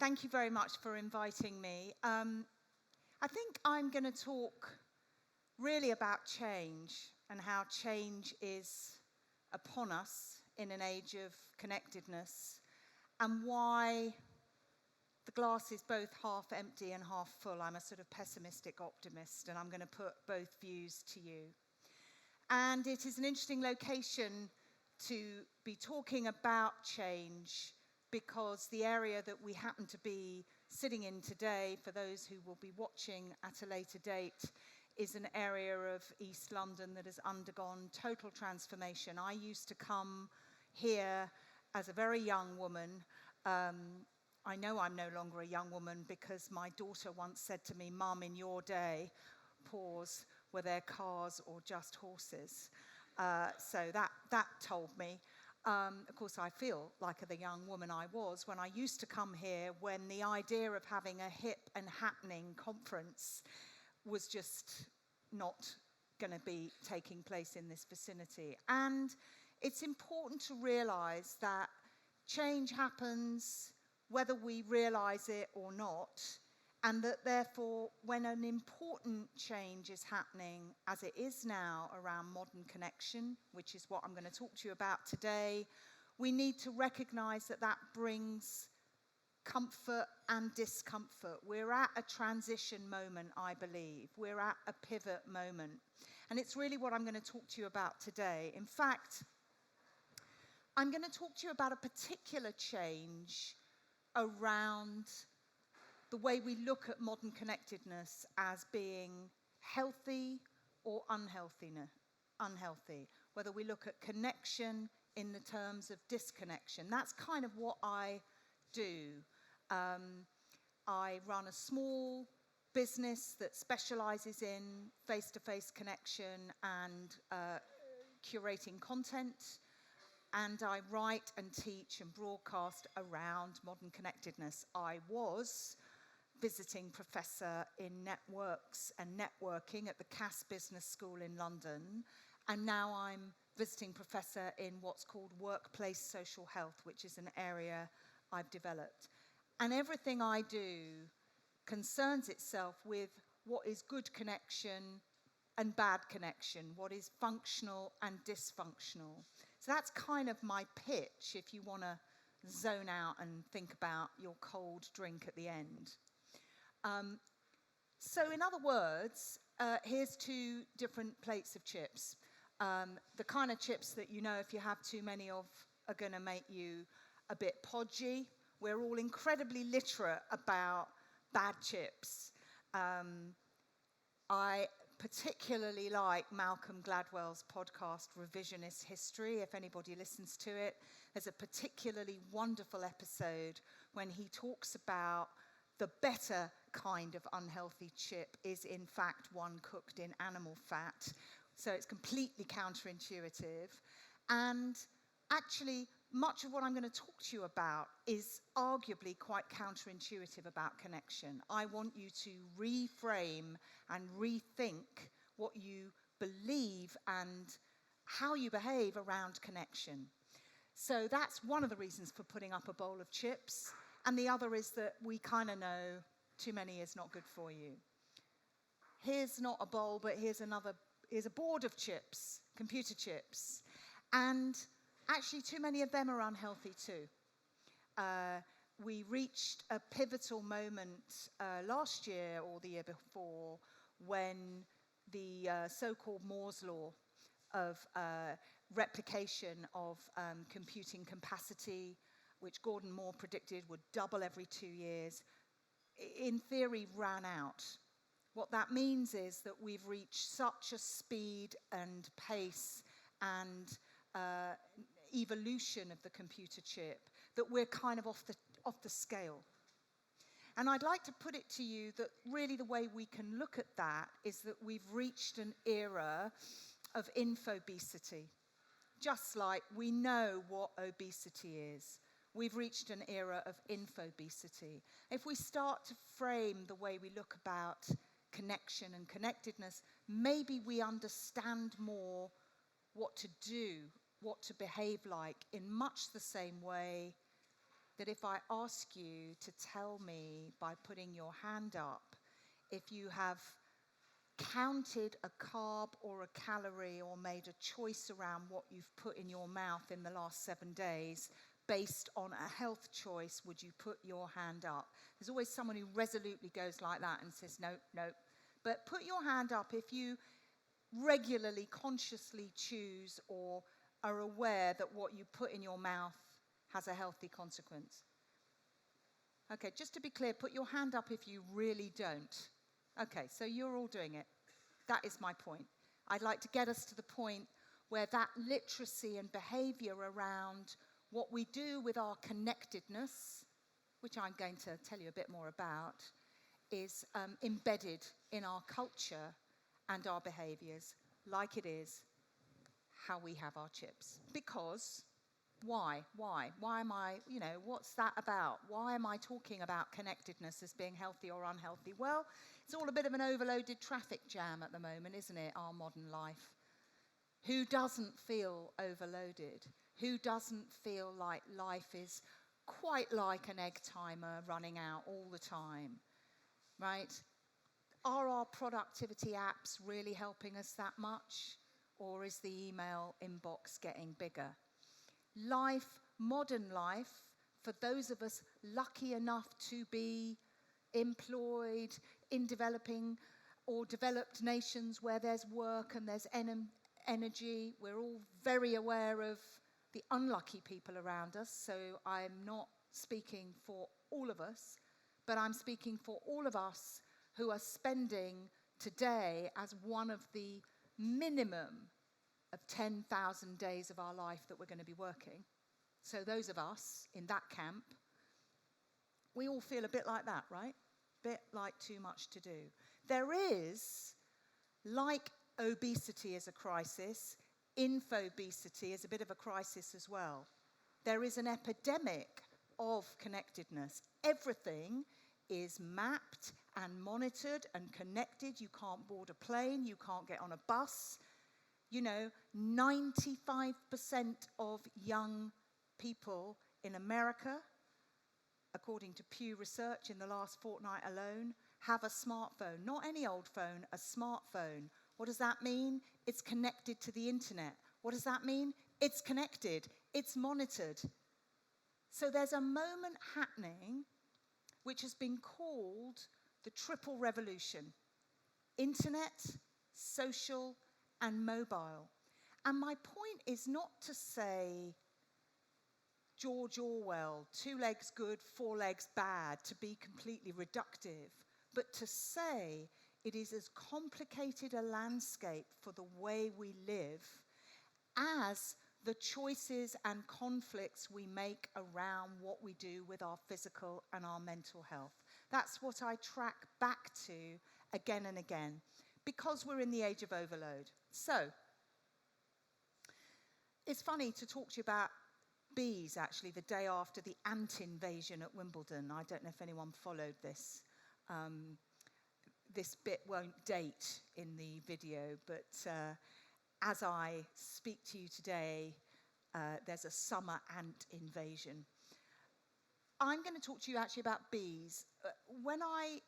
Thank you very much for inviting me. I think I'm going to talk really about change and how change is upon us in an age of connectedness, and why the glass is both half empty and half full. I'm a sort of pessimistic optimist, and I'm going to put both views to you. And it is an interesting location to be talking about change, because the area that we happen to be sitting in today, for those who will be watching at a later date, is an area of East London that has undergone total transformation. I used to come here as a very young woman. I know I'm no longer a young woman because my daughter once said to me, "Mum, in your day, pause, were there cars or just horses?" So that told me. Of course, I feel like the young woman I was when I used to come here, when the idea of having a hip and happening conference was just not going to be taking place in this vicinity. And it's important to realize that change happens whether we realize it or not, and that therefore, when an important change is happening, as it is now around modern connection, which is what I'm going to talk to you about today, we need to recognize that that brings comfort and discomfort. We're at a transition moment, I believe. We're at a pivot moment. And it's really what I'm going to talk to you about today. In fact, I'm going to talk to you about a particular change around the way we look at modern connectedness as being healthy or unhealthy, whether we look at connection in the terms of disconnection. That's kind of what I do. I run a small business that specializes in face-to-face connection and curating content, and I write and teach and broadcast around modern connectedness. I was visiting professor in networks and networking at the Cass Business School in London, and now I'm visiting professor in what's called workplace social health, which is an area I've developed. And everything I do concerns itself with what is good connection and bad connection, what is functional and dysfunctional. So that's kind of my pitch if you want to zone out and think about your cold drink at the end. So in other words, here's two different plates of chips. The kind of chips that you know if you have too many of are going to make you a bit podgy. We're all incredibly literate about bad chips. I particularly like Malcolm Gladwell's podcast, Revisionist History, if anybody listens to it. There's a particularly wonderful episode when he talks about the better kind of unhealthy chip is in fact one cooked in animal fat. So it's completely counterintuitive. And actually, much of what I'm going to talk to you about is arguably quite counterintuitive about connection. I want you to reframe and rethink what you believe and how you behave around connection. So that's one of the reasons for putting up a bowl of chips. And the other is that we kind of know too many is not good for you. Here's not a bowl, but here's a board of chips, computer chips. And actually, too many of them are unhealthy too. We reached a pivotal moment last year or the year before when the so-called Moore's law of replication of computing capacity, which Gordon Moore predicted would double every 2 years, in theory ran out. What that means is that we've reached such a speed and pace and evolution of the computer chip that we're kind of off the scale. And I'd like to put it to you that really the way we can look at that is that we've reached an era of infobesity. Just like we know what obesity is, we've reached an era of infobesity. If we start to frame the way we look about connection and connectedness, maybe we understand more what to do, what to behave like, in much the same way that if I ask you to tell me by putting your hand up if you have counted a carb or a calorie or made a choice around what you've put in your mouth in the last 7 days based on a health choice, would you put your hand up? There's always someone who resolutely goes like that and says, no, no. But put your hand up if you regularly, consciously choose or are aware that what you put in your mouth has a healthy consequence. Okay, just to be clear, put your hand up if you really don't. Okay, so you're all doing it. That is my point. I'd like to get us to the point where that literacy and behavior around what we do with our connectedness, which I'm going to tell you a bit more about, is embedded in our culture and our behaviors, like it is how we have our chips. Because, why? Why am I, what's that about? Why am I talking about connectedness as being healthy or unhealthy? Well, it's all a bit of an overloaded traffic jam at the moment, isn't it, our modern life? Who doesn't feel overloaded? Who doesn't feel like life is quite like an egg timer running out all the time, right? Are our productivity apps really helping us that much? Or is the email inbox getting bigger? Life, modern life, for those of us lucky enough to be employed in developing or developed nations where there's work and there's energy, we're all very aware of the unlucky people around us, so I'm not speaking for all of us, but I'm speaking for all of us who are spending today as one of the minimum of 10,000 days of our life that we're going to be working. So those of us in that camp, we all feel a bit like that, right? Bit like too much to do. There is, like obesity is a crisis, infobesity is a bit of a crisis as well. There is an epidemic of connectedness. Everything is mapped and monitored and connected. You can't board a plane, you can't get on a bus. 95% of young people in America, according to Pew Research in the last fortnight alone, have a smartphone. Not any old phone, a smartphone. What does that mean? It's connected to the internet. What does that mean? It's connected. It's monitored. So there's a moment happening which has been called the triple revolution. Internet, social, and mobile. And my point is not to say George Orwell, 2 legs good, 4 legs bad, to be completely reductive, but to say it is as complicated a landscape for the way we live as the choices and conflicts we make around what we do with our physical and our mental health. That's what I track back to again and again, because we're in the age of overload. So, it's funny to talk to you about bees, actually, the day after the ant invasion at Wimbledon. I don't know if anyone followed this. This bit won't date in the video, but as I speak to you today, there's a summer ant invasion. I'm going to talk to you actually about bees. When I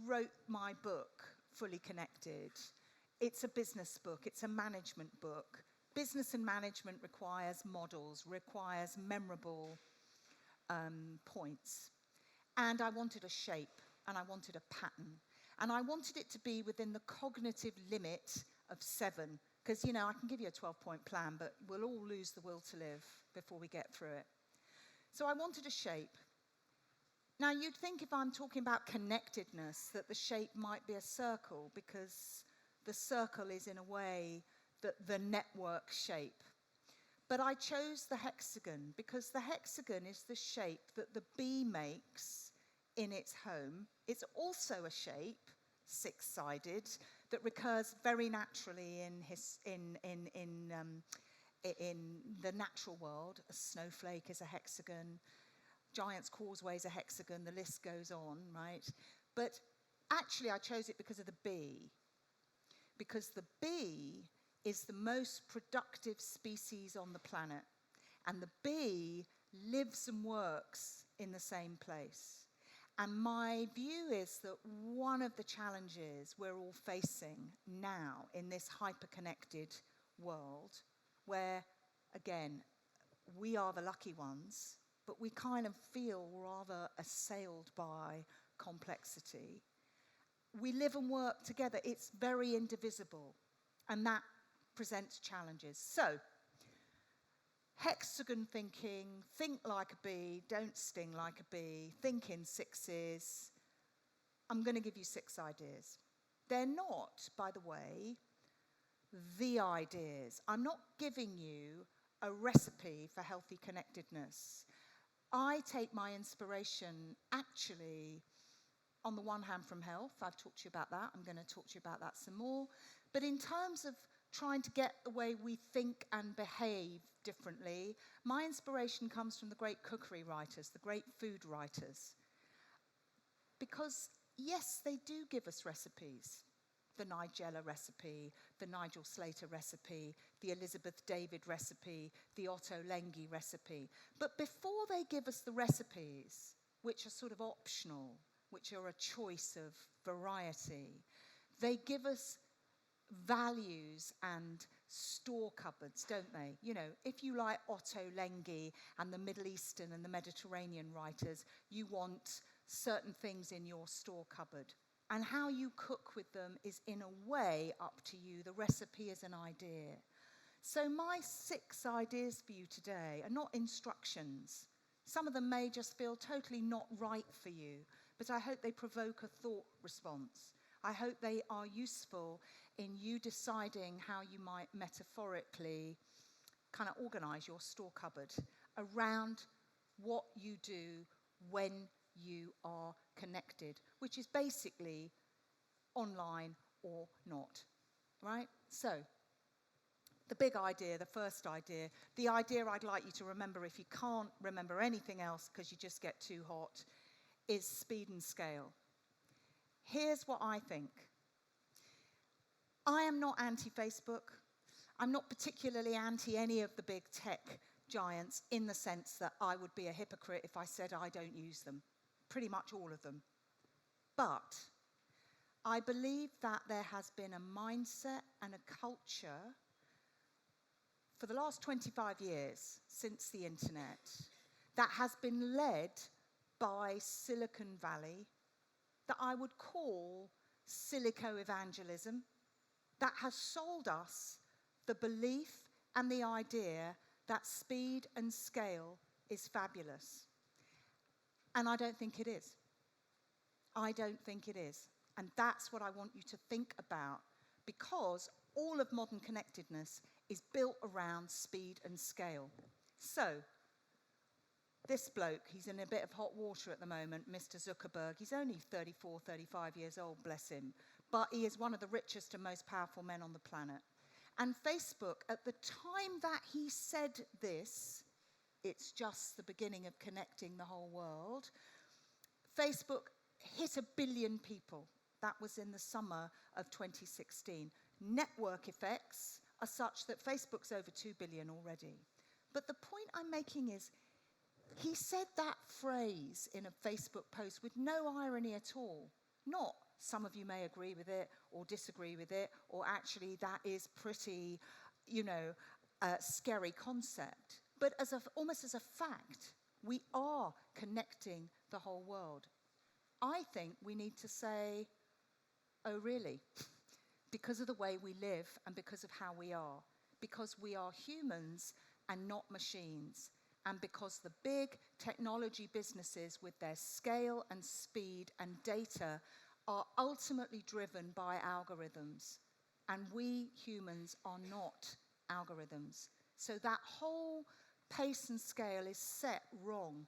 wrote my book, Fully Connected, it's a business book, it's a management book. Business and management requires models, requires memorable points. And I wanted a shape, and I wanted a pattern. And I wanted it to be within the cognitive limit of 7. Because, I can give you a 12-point plan, but we'll all lose the will to live before we get through it. So I wanted a shape. Now, you'd think if I'm talking about connectedness, that the shape might be a circle, because the circle is, in a way, the network shape. But I chose the hexagon, because the hexagon is the shape that the bee makes in its home. It's also a shape, 6-sided, that recurs very naturally in the natural world. A snowflake is a hexagon, Giant's Causeway is a hexagon, the list goes on, right? But actually I chose it because of the bee. Because the bee is the most productive species on the planet. And the bee lives and works in the same place. And my view is that one of the challenges we're all facing now in this hyper-connected world, where, again, we are the lucky ones, but we kind of feel rather assailed by complexity. We live and work together. It's very indivisible, and that presents challenges. So, hexagon thinking, think like a bee, don't sting like a bee, think in sixes. I'm going to give you 6 ideas. They're not, by the way, the ideas. I'm not giving you a recipe for healthy connectedness. I take my inspiration, actually, on the one hand from health. I've talked to you about that. I'm going to talk to you about that some more. But in terms of trying to get the way we think and behave differently, my inspiration comes from the great cookery writers, the great food writers. Because, yes, they do give us recipes. The Nigella recipe, the Nigel Slater recipe, the Elizabeth David recipe, the Otto Lengi recipe. But before they give us the recipes, which are sort of optional, which are a choice of variety, they give us values and store cupboards, don't they? You know, if you like Otto Lengi and the Middle Eastern and the Mediterranean writers, you want certain things in your store cupboard. And how you cook with them is, in a way, up to you. The recipe is an idea. So my 6 ideas for you today are not instructions. Some of them may just feel totally not right for you, but I hope they provoke a thought response. I hope they are useful in you deciding how you might metaphorically kind of organize your store cupboard around what you do when you are connected, which is basically online or not, right? So, the big idea, the first idea, the idea I'd like you to remember if you can't remember anything else because you just get too hot, is speed and scale. Here's what I think. I am not anti-Facebook. I'm not particularly anti any of the big tech giants in the sense that I would be a hypocrite if I said I don't use them. Pretty much all of them. But I believe that there has been a mindset and a culture for the last 25 years since the internet that has been led by Silicon Valley that I would call silico-evangelism, that has sold us the belief and the idea that speed and scale is fabulous. And I don't think it is. I don't think it is. And that's what I want you to think about, because all of modern connectedness is built around speed and scale. So, this bloke, he's in a bit of hot water at the moment, Mr. Zuckerberg. He's only 34, 35 years old, bless him. But he is one of the richest and most powerful men on the planet. And Facebook, at the time that he said this, it's just the beginning of connecting the whole world, Facebook hit 1 billion people. That was in the summer of 2016. Network effects are such that Facebook's over 2 billion already. But the point I'm making is, he said that phrase in a Facebook post with no irony at all. Not, some of you may agree with it or disagree with it, or actually that is pretty, scary concept. But almost as a fact, we are connecting the whole world. I think we need to say, oh really? Because of the way we live and because of how we are. Because we are humans and not machines. And because the big technology businesses with their scale and speed and data are ultimately driven by algorithms. And we humans are not algorithms. So that whole pace and scale is set wrong.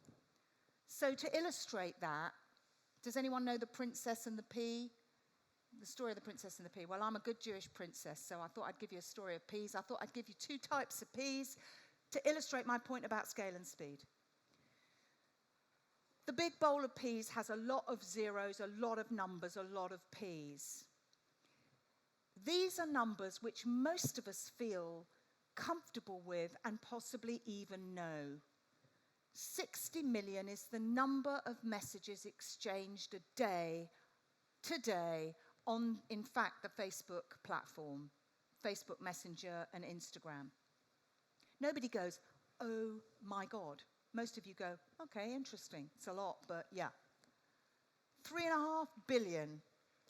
So to illustrate that, does anyone know the Princess and the Pea? The story of the Princess and the Pea. Well, I'm a good Jewish princess, so I thought I'd give you a story of peas. I thought I'd give you 2 types of peas to illustrate my point about scale and speed. The big bowl of peas has a lot of zeros, a lot of numbers, a lot of peas. These are numbers which most of us feel comfortable with and possibly even know. 60 million is the number of messages exchanged a day, today, on, in fact, the Facebook platform, Facebook Messenger and Instagram. Nobody goes, oh my God. Most of you go, okay, interesting. It's a lot, but yeah. 3.5 billion.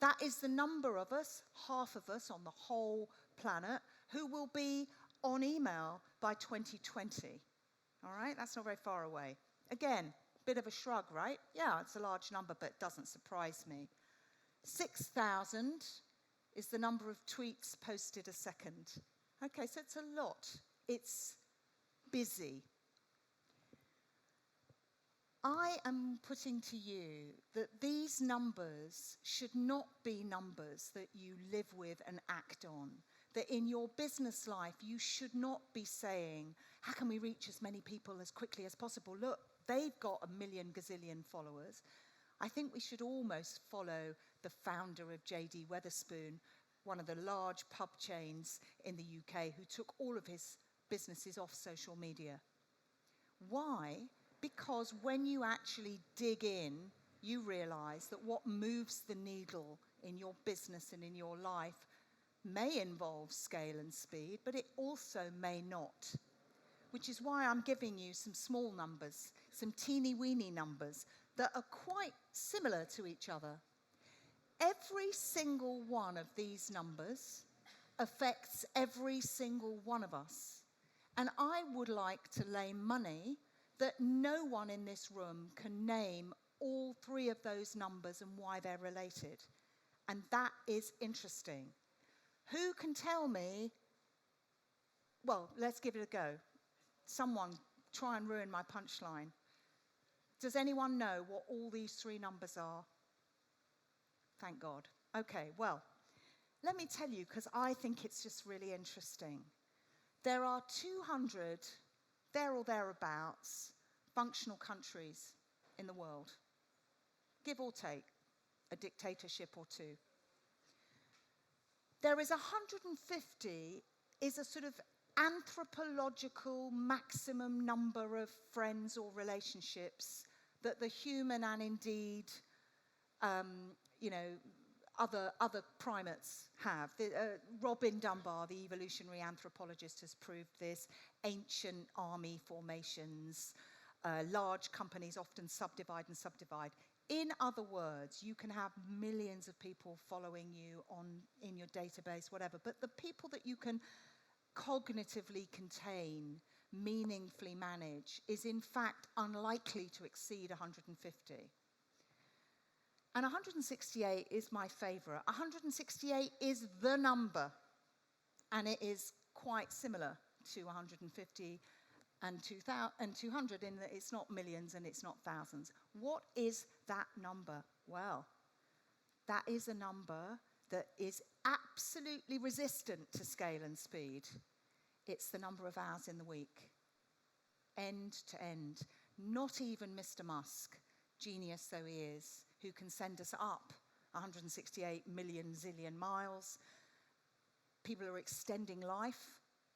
That is the number of us, half of us on the whole planet, who will be on email by 2020. All right, that's not very far away. Again, bit of a shrug, right? Yeah, it's a large number, but it doesn't surprise me. 6,000 is the number of tweets posted a second. Okay, so it's a lot. It's busy. I am putting to you that these numbers should not be numbers that you live with and act on. That in your business life, you should not be saying, how can we reach as many people as quickly as possible? Look, they've got 1 million gazillion followers. I think we should almost follow the founder of JD Wetherspoon, one of the large pub chains in the UK, who took all of his businesses off social media. Why? Because when you actually dig in, you realize that what moves the needle in your business and in your life may involve scale and speed, but it also may not. Which is why I'm giving you some small numbers, some teeny-weeny numbers that are quite similar to each other. Every single one of these numbers affects every single one of us. And I would like to lay money that no one in this room can name all three of those numbers and why they're related. And that is interesting. Who can tell me? Well, let's give it a go. Someone try and ruin my punchline. Does anyone know what all these three numbers are? Thank God. Okay, well, let me tell you, because I think it's just really interesting. There are 200, there or thereabouts, functional countries in the world. Give or take a dictatorship or two. There is 150 is a sort of anthropological maximum number of friends or relationships that the human and indeed, other primates have. Robin Dunbar, the evolutionary anthropologist, has proved this. Ancient army formations, large companies often subdivide and subdivide. In other words, you can have millions of people following you in your database, whatever, but the people that you can cognitively contain, meaningfully manage, is in fact unlikely to exceed 150. And 168 is my favorite. 168 is the number, and it is quite similar to 150 and 200 in that it's not millions and it's not thousands. What is that number? Well, that is a number that is absolutely resistant to scale and speed. It's the number of hours in the week, end to end. Not even Mr. Musk, genius though he is, who can send us up 168 million zillion miles. People are extending life.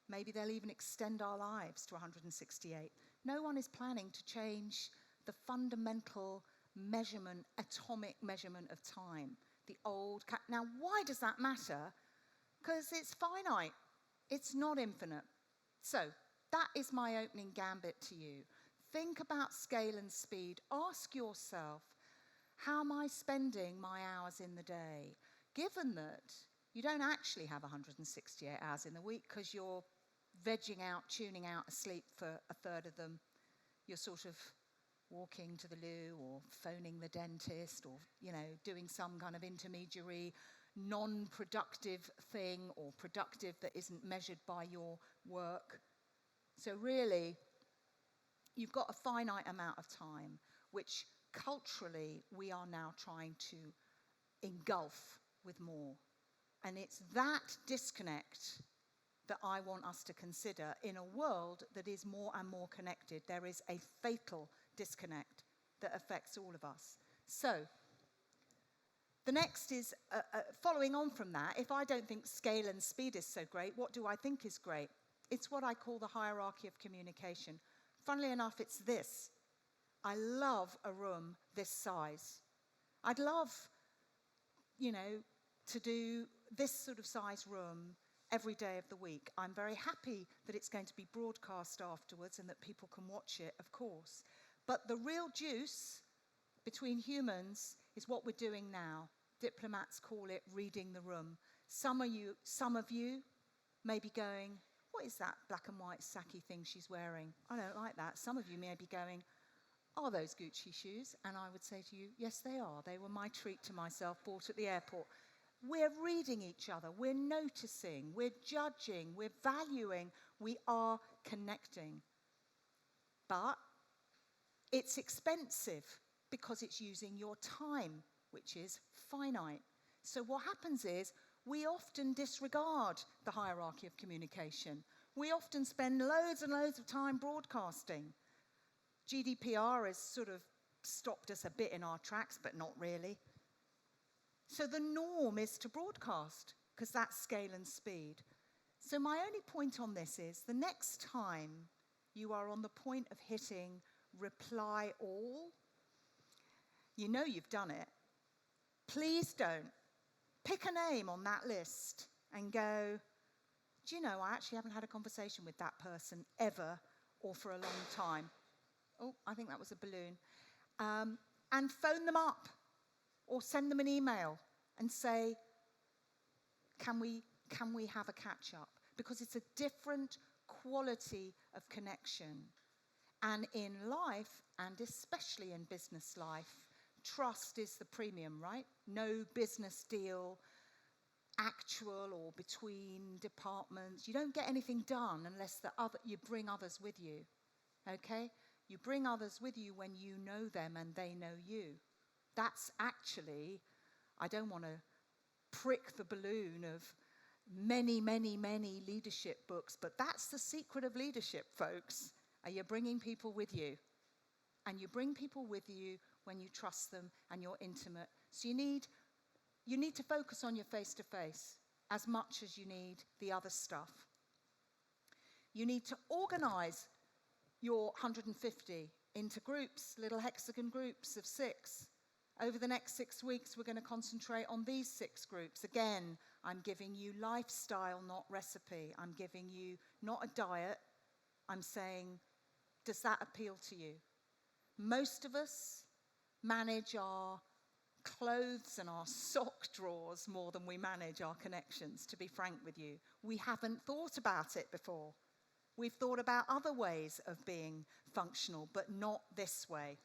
Maybe they'll even extend our lives to 168. No one is planning to change the fundamental measurement, atomic measurement of time. The old. Now, why does that matter? Because it's finite. It's not infinite. So, that is my opening gambit to you. Think about scale and speed. Ask yourself, how am I spending my hours in the day? Given that you don't actually have 168 hours in the week because you're vegging out, tuning out, asleep for a third of them. You're sort of walking to the loo or phoning the dentist or, doing some kind of intermediary, non-productive thing or productive that isn't measured by your work. So really, you've got a finite amount of time, which culturally we are now trying to engulf with more. And it's that disconnect that I want us to consider in a world that is more and more connected. There is a fatal disconnect that affects all of us. So, the next is, following on from that, if I don't think scale and speed is so great, what do I think is great? It's what I call the hierarchy of communication. Funnily enough, it's this. I love a room this size. I'd love, to do this sort of size room every day of the week. I'm very happy that it's going to be broadcast afterwards and that people can watch it, of course. But the real juice between humans is what we're doing now. Diplomats call it reading the room. Some of you may be going, what is that black and white sacky thing she's wearing? I don't like that. Some of you may be going, are those Gucci shoes? And I would say to you, yes, they are. They were my treat to myself, bought at the airport. We're reading each other. We're noticing. We're judging. We're valuing. We are connecting. But it's expensive because it's using your time, which is finite. So what happens is we often disregard the hierarchy of communication. We often spend loads and loads of time broadcasting. GDPR has sort of stopped us a bit in our tracks, but not really. So the norm is to broadcast, because that's scale and speed. So my only point on this is, the next time you are on the point of hitting reply all, you know you've done it. Please don't. Pick a name on that list and go, do you know, I actually haven't had a conversation with that person ever or for a long time. Oh, I think that was a balloon. And phone them up or send them an email and say, can we have a catch up? Because it's a different quality of connection. And in life, and especially in business life, trust is the premium, right? No business deal, actual or between departments. You don't get anything done unless you bring others with you, okay? You bring others with you when you know them and they know you. That's actually, I don't want to prick the balloon of many, many, many leadership books, but that's the secret of leadership, folks. Are you bringing people with you? And you bring people with you when you trust them and you're intimate. So you need to focus on your face-to-face as much as you need the other stuff. You need to organize your 150 into groups, little hexagon groups of 6. Over the next 6 weeks, we're going to concentrate on these 6 groups. Again, I'm giving you lifestyle, not recipe. I'm giving you not a diet. I'm saying, does that appeal to you? Most of us manage our clothes and our sock drawers more than we manage our connections, to be frank with you. We haven't thought about it before. We've thought about other ways of being functional, but not this way.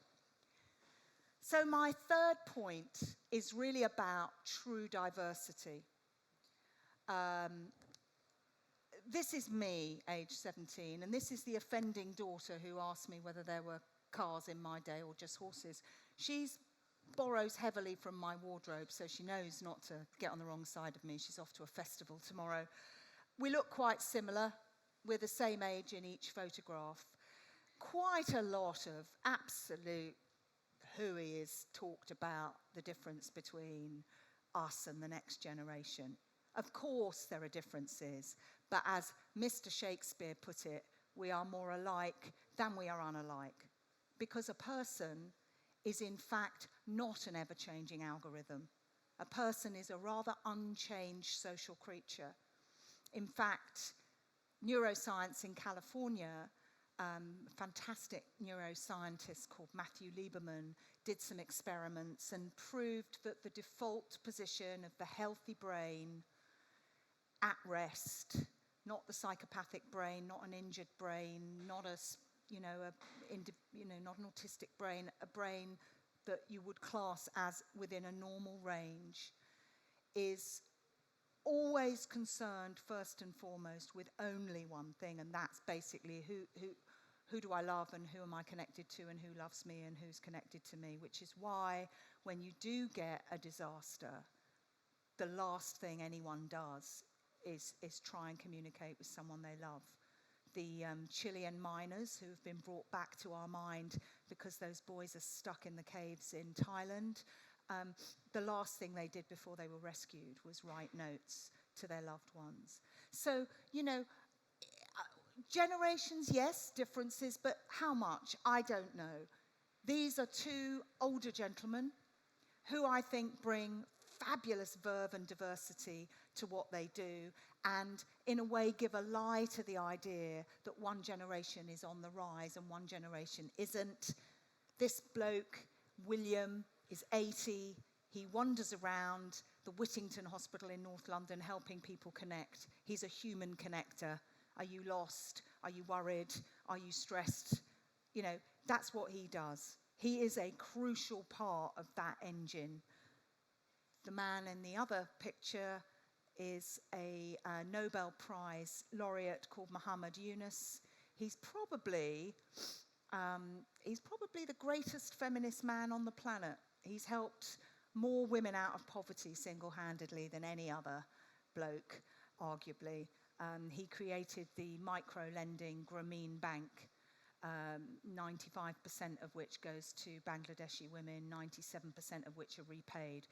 So my third point is really about true diversity. This is me, age 17, and this is the offending daughter who asked me whether there were cars in my day or just horses. She borrows heavily from my wardrobe, so she knows not to get on the wrong side of me. She's off to a festival tomorrow. We look quite similar. We're the same age in each photograph. Quite a lot of absolute hooey is talked about the difference between us and the next generation. Of course there are differences, but as Mr. Shakespeare put it, we are more alike than we are unalike. Because a person is in fact not an ever-changing algorithm. A person is a rather unchanged social creature. In fact, neuroscience in California, a fantastic neuroscientist called Matthew Lieberman did some experiments and proved that the default position of the healthy brain at rest, not the psychopathic brain, not an injured brain, not not an autistic brain, a brain that you would class as within a normal range, is always concerned first and foremost with only one thing, and that's basically who do I love and who am I connected to and who loves me and who's connected to me, which is why when you do get a disaster, the last thing anyone does is try and communicate with someone they love. The Chilean miners who have been brought back to our mind because those boys are stuck in the caves in Thailand, the last thing they did before they were rescued was write notes to their loved ones. So, generations, yes, differences, but how much? I don't know. These are two older gentlemen who I think bring fabulous verve and diversity to what they do, and in a way give a lie to the idea that one generation is on the rise and one generation isn't. This bloke, William, is 80. He wanders around the Whittington Hospital in North London helping people connect. He's a human connector. Are you lost? Are you worried? Are you stressed? You know, that's what he does. He is a crucial part of that engine. The man in the other picture is a Nobel Prize laureate called Muhammad Yunus. He's probably the greatest feminist man on the planet. He's helped more women out of poverty single-handedly than any other bloke, arguably. He created the micro-lending Grameen Bank, 95% of which goes to Bangladeshi women, 97% of which are repaid.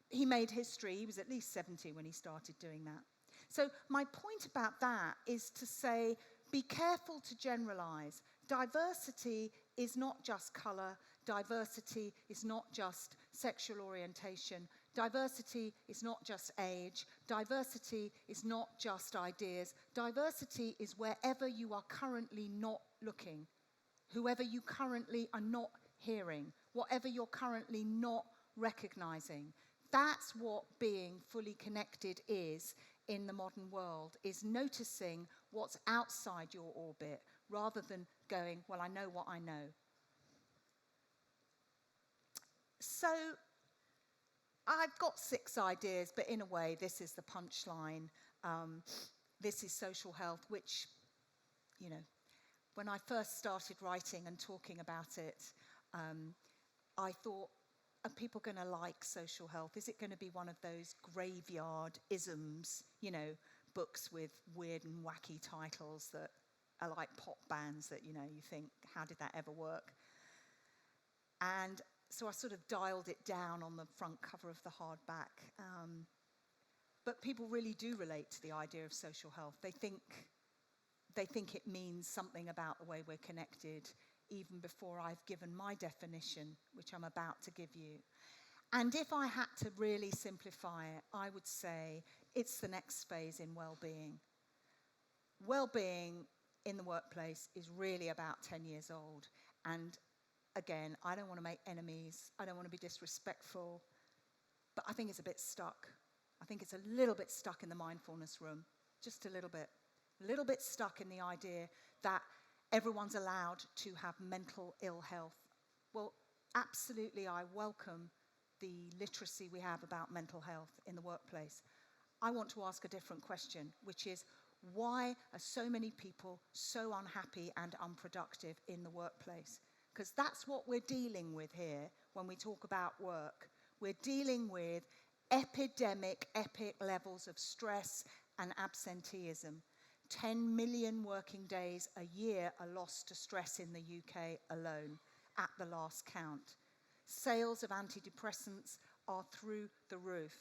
He made history. He was at least 70 when he started doing that. So my point about that is to say, be careful to generalize. Diversity is not just color. Diversity is not just sexual orientation. Diversity is not just age. Diversity is not just ideas. Diversity is wherever you are currently not looking, whoever you currently are not hearing, whatever you're currently not recognizing. That's what being fully connected is in the modern world, is noticing what's outside your orbit rather than going, well, I know what I know. So I've got 6 ideas, but in a way, this is the punchline. This is social health, which, you know, when I first started writing and talking about it, I thought, are people going to like social health? Is it going to be one of those graveyard isms, you know, books with weird and wacky titles that are like pop bands that, you know, you think, how did that ever work? And so I sort of dialed it down on the front cover of the hardback. But people really do relate to the idea of social health. They think it means something about the way we're connected, even before I've given my definition, which I'm about to give you. And if I had to really simplify it, I would say it's the next phase in well-being. Well-being in the workplace is really about 10 years old. And again, I don't want to make enemies. I don't want to be disrespectful. But I think it's a bit stuck. I think it's a little bit stuck in the mindfulness room. Just a little bit. A little bit stuck in the idea that everyone's allowed to have mental ill health. Well, absolutely, I welcome the literacy we have about mental health in the workplace. I want to ask a different question, which is, why are so many people so unhappy and unproductive in the workplace? Because that's what we're dealing with here when we talk about work. We're dealing with epic levels of stress and absenteeism. 10 million working days a year are lost to stress in the UK alone, at the last count. Sales of antidepressants are through the roof.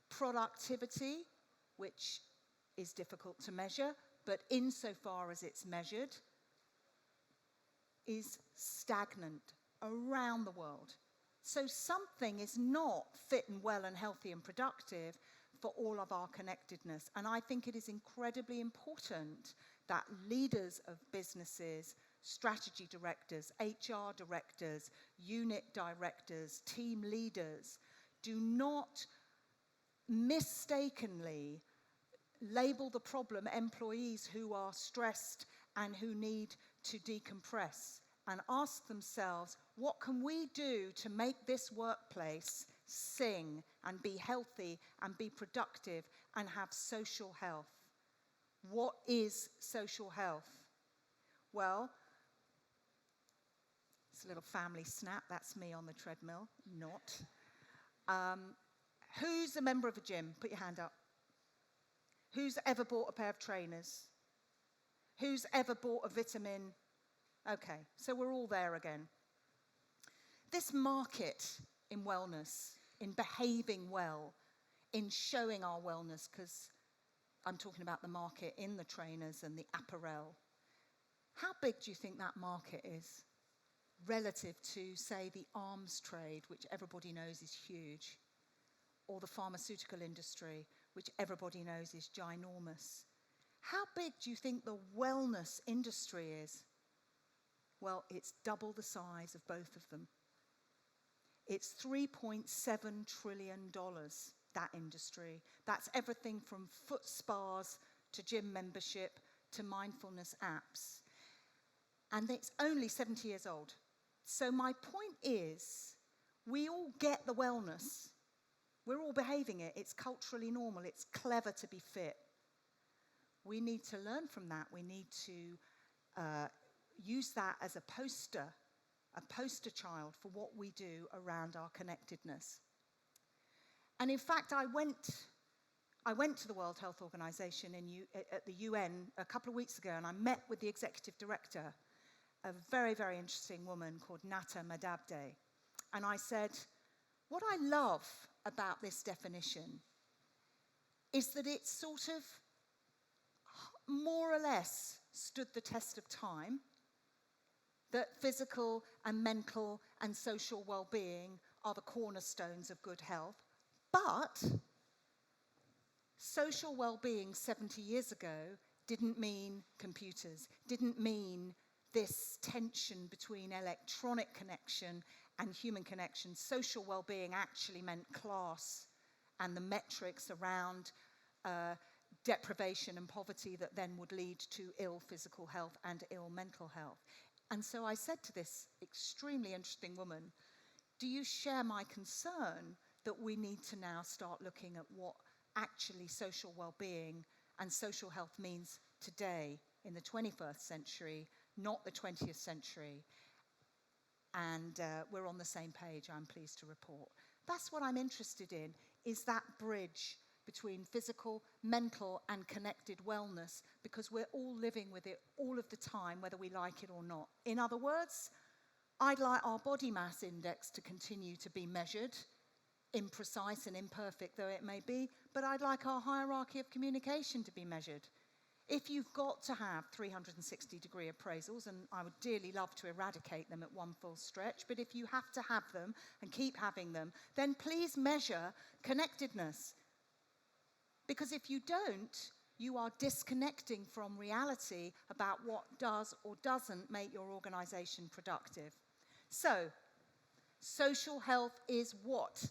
Productivity, which is difficult to measure, but insofar as it's measured, is stagnant around the world. So something is not fit and well and healthy and productive for all of our connectedness. And I think it is incredibly important that leaders of businesses, strategy directors, HR directors, unit directors, team leaders, do not mistakenly label the problem employees who are stressed and who need to decompress, and ask themselves, what can we do to make this workplace sing and be healthy and be productive and have social health? What is social health? Well, it's a little family snap. That's me on the treadmill. Not. Who's a member of a gym? Put your hand up. Who's ever bought a pair of trainers? Who's ever bought a vitamin? Okay, so we're all there again. This market in wellness, in behaving well, in showing our wellness, because I'm talking about the market in the trainers and the apparel. How big do you think that market is? relative to, say, the arms trade, which everybody knows is huge, or the pharmaceutical industry, which everybody knows is ginormous. How big do you think the wellness industry is? Well, it's double the size of both of them. It's $3.7 trillion, that industry. That's everything from foot spas to gym membership to mindfulness apps. And it's only 70 years old. So my point is, we all get the wellness. We're all behaving it. It's culturally normal. It's clever to be fit. We need to learn from that. We need to use that as a poster child for what we do around our connectedness. And in fact, I went to the World Health Organization at the UN a couple of weeks ago, and I met with the executive director, a very, very interesting woman called Nata Madabde. And I said, what I love about this definition is that it sort of more or less stood the test of time, that physical and mental and social well-being are the cornerstones of good health. But social well-being 70 years ago didn't mean computers, didn't mean this tension between electronic connection and human connection. Social well-being actually meant class and the metrics around deprivation and poverty that then would lead to ill physical health and ill mental health. And so I said to this extremely interesting woman, do you share my concern that we need to now start looking at what actually social well-being and social health means today in the 21st century, not the 20th century? And we're on the same page, I'm pleased to report. That's what I'm interested in, is that bridge between physical, mental, and connected wellness, because we're all living with it all of the time, whether we like it or not. In other words, I'd like our body mass index to continue to be measured, imprecise and imperfect though it may be, but I'd like our hierarchy of communication to be measured. If you've got to have 360-degree appraisals, and I would dearly love to eradicate them at one full stretch, but if you have to have them and keep having them, then please measure connectedness. Because if you don't, you are disconnecting from reality about what does or doesn't make your organization productive. So, social health is what?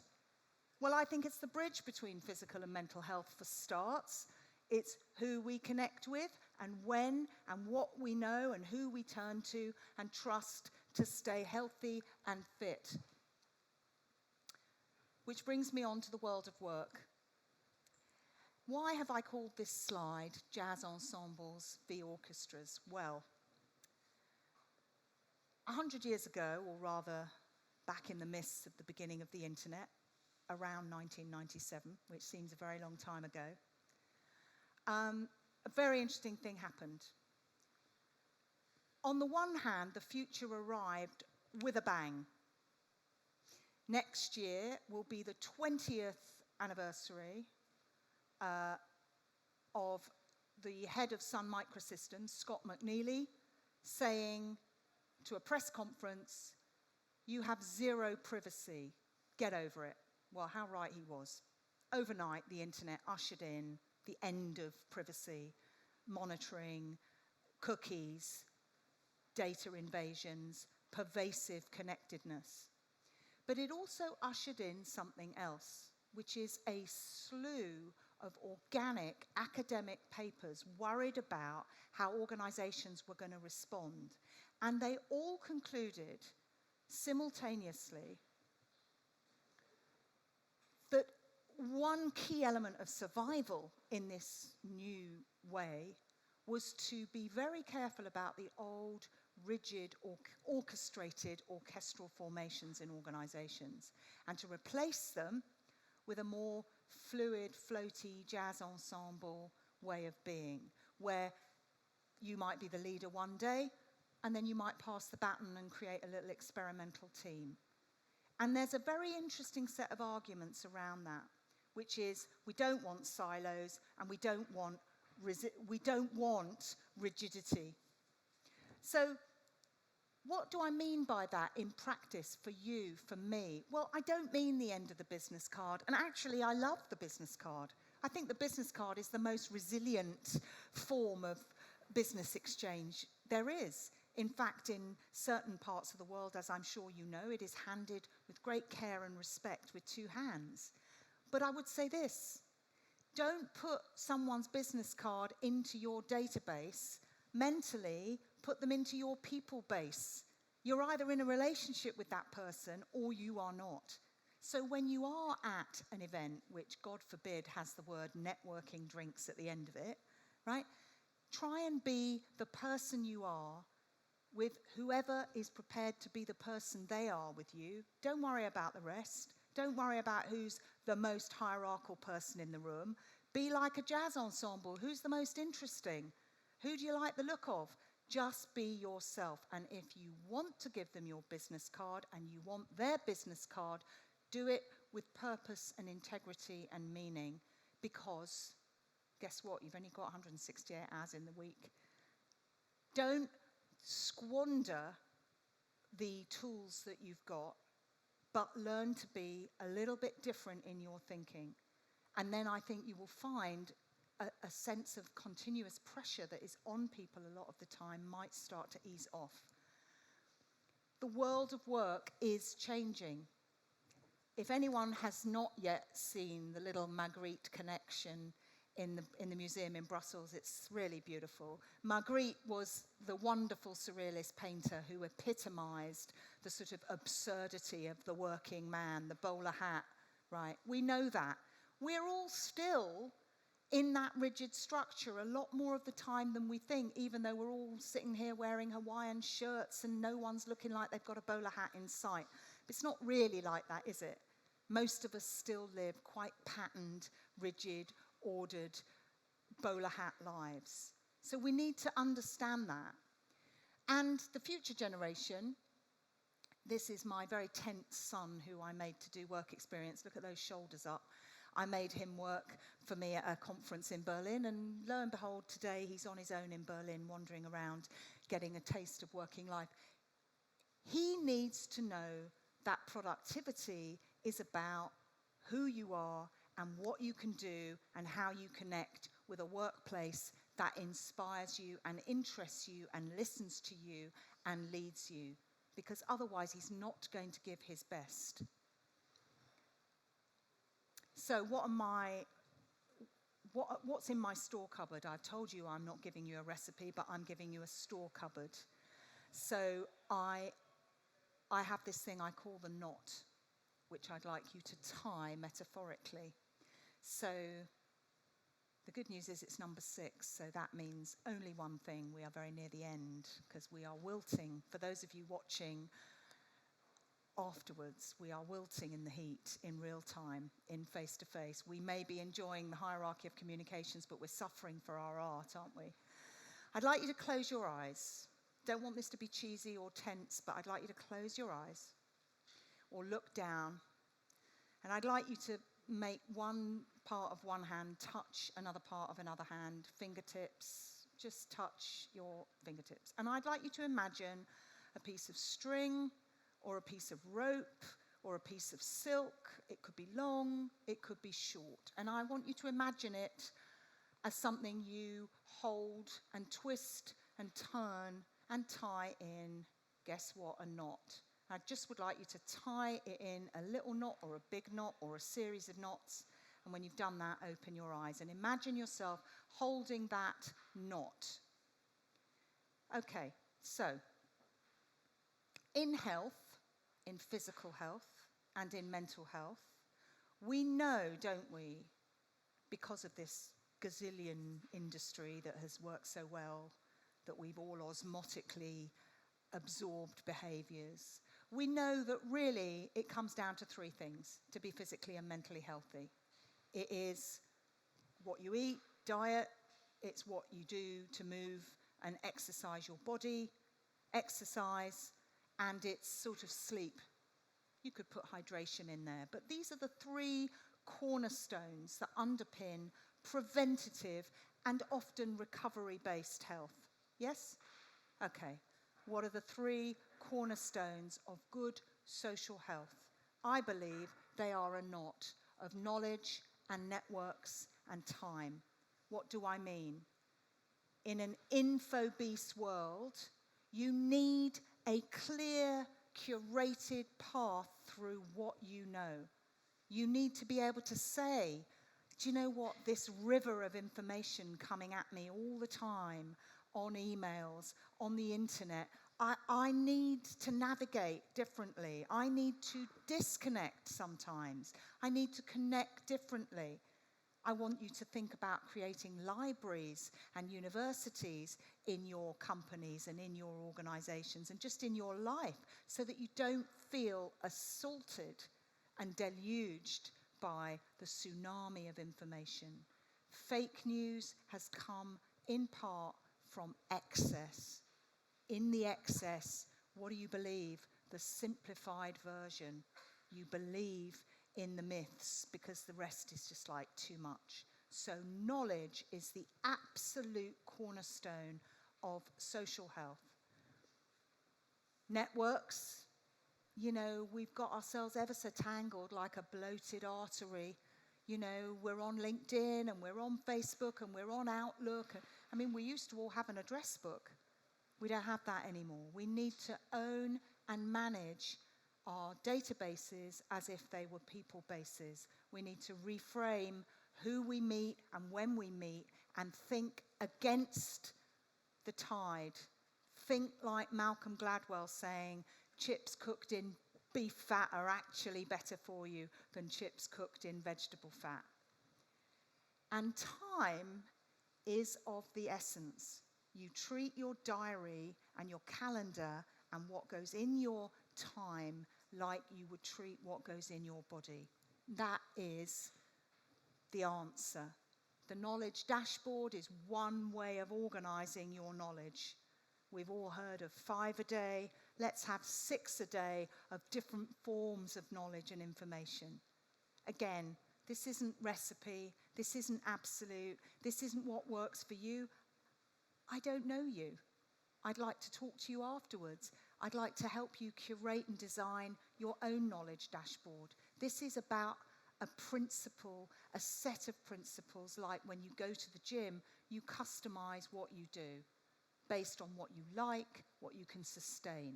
Well, I think it's the bridge between physical and mental health for starts. It's who we connect with and when and what we know and who we turn to and trust to stay healthy and fit. Which brings me on to the world of work. Why have I called this slide Jazz Ensembles v. Orchestras? Well, 100 years ago, or rather back in the mists of the beginning of the internet, around 1997, which seems a very long time ago, a very interesting thing happened. On the one hand, the future arrived with a bang. Next year will be the 20th anniversary of the head of Sun Microsystems, Scott McNealy, saying to a press conference, "You have zero privacy, get over it." Well, how right he was. Overnight, the internet ushered in the end of privacy, monitoring, cookies, data invasions, pervasive connectedness. But it also ushered in something else, which is a slew of organic academic papers worried about how organizations were going to respond. And they all concluded simultaneously that one key element of survival in this new way was to be very careful about the old, rigid, orchestrated orchestral formations in organizations, and to replace them with a more fluid, floaty, jazz ensemble way of being, where you might be the leader one day, and then you might pass the baton and create a little experimental team. And there's a very interesting set of arguments around that, which is we don't want silos and we don't want rigidity. So What do I mean by that in practice for you, for me? Well, I don't mean the end of the business card. And actually, I love the business card. I think the business card is the most resilient form of business exchange there is. In fact, in certain parts of the world, as I'm sure you know, it is handed with great care and respect with two hands. But I would say this: don't put someone's business card into your database. Mentally, put them into your people base. You're either in a relationship with that person or you are not. So when you are at an event, which God forbid has the word networking drinks at the end of it, right? Try and be the person you are with whoever is prepared to be the person they are with you. Don't worry about the rest. Don't worry about who's the most hierarchical person in the room. Be like a jazz ensemble. Who's the most interesting? Who do you like the look of? Just be yourself. And if you want to give them your business card and you want their business card, do it with purpose and integrity and meaning. Because guess what? You've only got 168 hours in the week. Don't squander the tools that you've got, but learn to be a little bit different in your thinking. And then I think you will find a sense of continuous pressure that is on people a lot of the time might start to ease off. The world of work is changing. If anyone has not yet seen the little Magritte connection in the museum in Brussels, it's really beautiful. Magritte was the wonderful surrealist painter who epitomized the sort of absurdity of the working man, the bowler hat, right? We know that. We're all still in that rigid structure a lot more of the time than we think, even though we're all sitting here wearing Hawaiian shirts and no one's looking like they've got a bowler hat in sight. But it's not really like that, is it? Most of us still live quite patterned, rigid, ordered, bowler hat lives. So we need to understand that. And the future generation, this is my very tense son who I made to do work experience. Look at those shoulders up. I made him work for me at a conference in Berlin, and lo and behold, today he's on his own in Berlin, wandering around, getting a taste of working life. He needs to know that productivity is about who you are and what you can do and how you connect with a workplace that inspires you and interests you and listens to you and leads you, because otherwise he's not going to give his best. So what's in my store cupboard? I've told you I'm not giving you a recipe, but I'm giving you a store cupboard. So I have this thing I call the knot, which I'd like you to tie metaphorically. So the good news is it's number 6, so that means only one thing. We are very near the end because we are wilting. For those of you watching afterwards, we are wilting in the heat, in real time, in face-to-face. We may be enjoying the hierarchy of communications, but we're suffering for our art, aren't we? I'd like you to close your eyes. Don't want this to be cheesy or tense, but I'd like you to close your eyes or look down. And I'd like you to make one part of one hand touch another part of another hand, fingertips, just touch your fingertips. And I'd like you to imagine a piece of string or a piece of rope or a piece of silk. It could be long, it could be short. And I want you to imagine it as something you hold and twist and turn and tie in, guess what, a knot. I just would like you to tie it in a little knot or a big knot or a series of knots. And when you've done that, open your eyes and imagine yourself holding that knot. Okay, so in health, in physical health and in mental health, we know, don't we, because of this gazillion industry that has worked so well, that we've all osmotically absorbed behaviors. We know that really it comes down to 3 things to be physically and mentally healthy. It is what you eat, diet, it's what you do to move and exercise your body, exercise, and it's sort of sleep. You could put hydration in there, but these are the 3 cornerstones that underpin preventative and often recovery-based health. Yes? Okay. What are the 3 cornerstones of good social health? I believe they are a knot of knowledge and networks and time. What do I mean? In an info-beast world, you need a clear, curated path through what you know. You need to be able to say, do you know what, this river of information coming at me all the time, on emails, on the internet, I need to navigate differently. I need to disconnect sometimes. I need to connect differently. I want you to think about creating libraries and universities in your companies and in your organizations and just in your life so that you don't feel assaulted and deluged by the tsunami of information. Fake news has come in part from excess. In the excess, what do you believe? The simplified version. You believe in the myths because the rest is just like too much. So knowledge is the absolute cornerstone of social health. Networks, you know, we've got ourselves ever so tangled like a bloated artery. You know, we're on LinkedIn and we're on Facebook and we're on Outlook. I mean, we used to all have an address book. We don't have that anymore. We need to own and manage our databases as if they were people bases. We need to reframe who we meet and when we meet and think against the tide. Think like Malcolm Gladwell saying, chips cooked in beef fat are actually better for you than chips cooked in vegetable fat. And time is of the essence. You treat your diary and your calendar and what goes in your time like you would treat what goes in your body. That is the answer. The knowledge dashboard is one way of organizing your knowledge. We've all heard of 5 a day. Let's have 6 a day of different forms of knowledge and information. Again, this isn't recipe. This isn't absolute. This isn't what works for you. I don't know you. I'd like to talk to you afterwards. I'd like to help you curate and design your own knowledge dashboard. This is about a principle, a set of principles, like when you go to the gym, you customize what you do based on what you like, what you can sustain.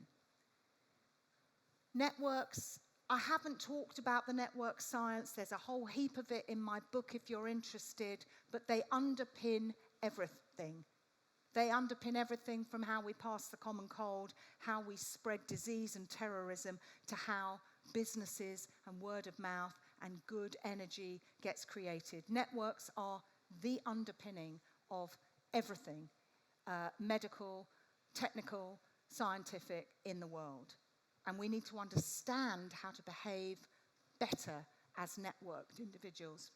Networks, I haven't talked about the network science. There's a whole heap of it in my book if you're interested, but they underpin everything. They underpin everything from how we pass the common cold, how we spread disease and terrorism, to how businesses and word of mouth and good energy gets created. Networks are the underpinning of everything, medical, technical, scientific in the world. And we need to understand how to behave better as networked individuals,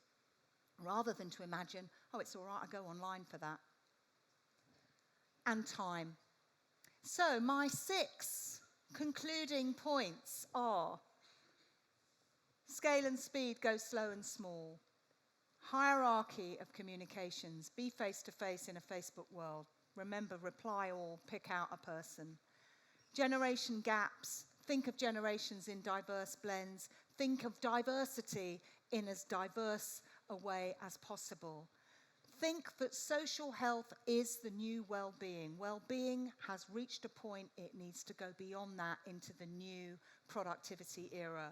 rather than to imagine, oh, it's all right, I go online for that. And time. So my 6 concluding points are: scale and speed, go slow and small. Hierarchy of communications, be face-to-face in a Facebook world. Remember, reply all, pick out a person. Generation gaps, think of generations in diverse blends. Think of diversity in as diverse a way as possible. Think that social health is the new well-being. Well-being has reached a point, it needs to go beyond that into the new productivity era.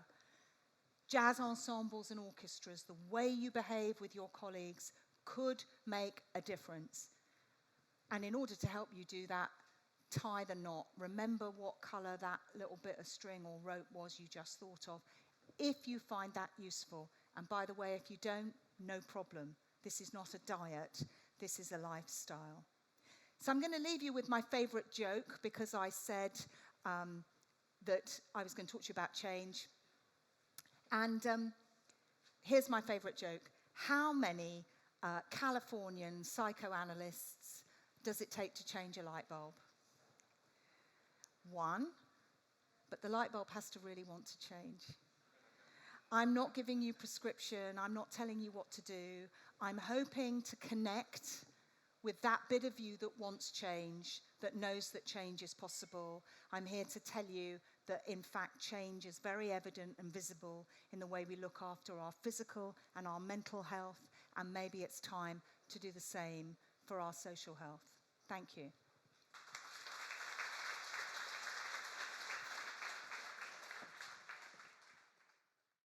Jazz ensembles and orchestras, the way you behave with your colleagues could make a difference. And in order to help you do that, tie the knot. Remember what color that little bit of string or rope was you just thought of, if you find that useful. And by the way, if you don't, no problem. This is not a diet, this is a lifestyle. So I'm going to leave you with my favorite joke, because I said that I was going to talk to you about change. And here's my favorite joke. How many Californian psychoanalysts does it take to change a light bulb? 1, but the light bulb has to really want to change. I'm not giving you prescription, I'm not telling you what to do. I'm hoping to connect with that bit of you that wants change, that knows that change is possible. I'm here to tell you that, in fact, change is very evident and visible in the way we look after our physical and our mental health, and maybe it's time to do the same for our social health. Thank you.